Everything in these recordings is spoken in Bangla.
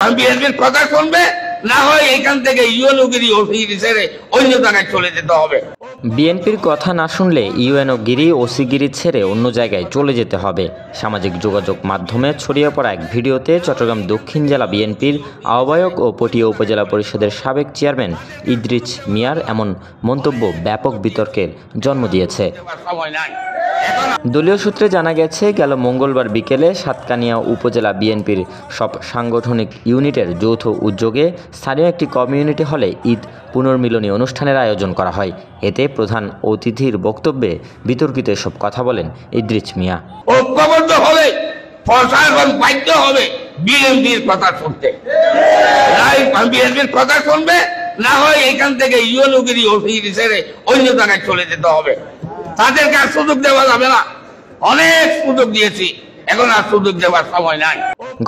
বিএনপির কথা শুনবে, না হয় এখান থেকে ইউএনওগিরি ওসিগিরি ছেড়ে অন্য জায়গায় চলে যেতে হবে। বিএনপির কথা না শুনলে ইউএনওগিরি ওসিগিরি ছেড়ে অন্য জায়গায় চলে যেতে হবে। সামাজিক যোগাযোগ মাধ্যমে ছড়িয়ে পড়া এক ভিডিওতে চট্টগ্রাম দক্ষিণ জেলা বিএনপির আহ্বায়ক ও পটিয়া উপজেলা পরিষদের সাবেক চেয়ারম্যান ইদ্রিস মিয়ার এমন মন্তব্য ব্যাপক বিতর্কের জন্ম দিয়েছে। দলীয় সূত্রে জানা গেছে, গেল মঙ্গলবার বিকেলে সাতকানিয়া উপজেলা বিএনপির সব সাংগঠনিক ইউনিটের যৌথ উদ্যোগে স্থানীয় একটি কমিউনিটি হলে ঈদ পুনর্মিলনী অনুষ্ঠানের আয়োজন করা হয়। এতে প্রধান অতিথির বক্তব্যে বিতর্কিত এসব কথা বলেন ইদ্রিস মিয়া। ঐক্যবদ্ধ হবে, প্রশাসন বাধ্য হবে বিএনপির কথা শুনতে। বিএনপির কথা শুনবে, না হয় এখান থেকে ইউএনওগিরি ওসিগিরি ছেড়ে অন্য জায়গায় চলে যেতে হবে। তাদেরকে আর সুযোগ দেওয়া যাবে না। অনেক সুযোগ দিয়েছি, এখন আর সুযোগ দেওয়ার সময় নাই।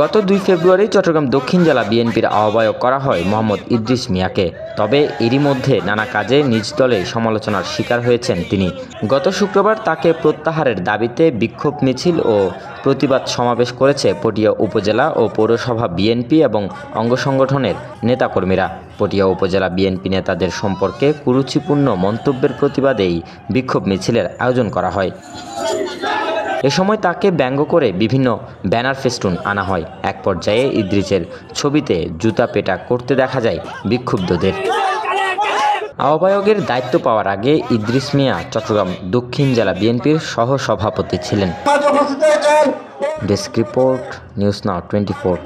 গত 2 ফেব্রুয়ারি চট্টগ্রাম দক্ষিণ জেলা বিএনপির আহ্বায়ক করা হয় মোহাম্মদ ইদ্রিস মিয়াকে। তবে এরই মধ্যে নানা কাজে নিজ দলে সমালোচনার শিকার হয়েছেন তিনি। গত শুক্রবার তাকে প্রত্যাহারের দাবিতে বিক্ষোভ মিছিল ও প্রতিবাদ সমাবেশ করেছে পটিয়া উপজেলা ও পৌরসভা বিএনপি এবং অঙ্গ সংগঠনের নেতাকর্মীরা। পটিয়া উপজেলা বিএনপি নেতাদের সম্পর্কে কুরুচিপূর্ণ মন্তব্যের প্রতিবাদেই বিক্ষোভ মিছিলের আয়োজন করা হয়। এ সময় তাকে ব্যঙ্গ করে বিভিন্ন ব্যানার ফেস্টুন আনা হয়। এক পর্যায়ে ইদ্রিসের ছবিতে জুতা পেটা করতে দেখা যায় বিক্ষুব্ধদের। আহ্বায়কের দায়িত্ব পাওয়ার আগে ইদ্রিস মিয়া চট্টগ্রাম দক্ষিণ জেলা বিএনপির সহ সভাপতি ছিলেন। Desk report, news now 24।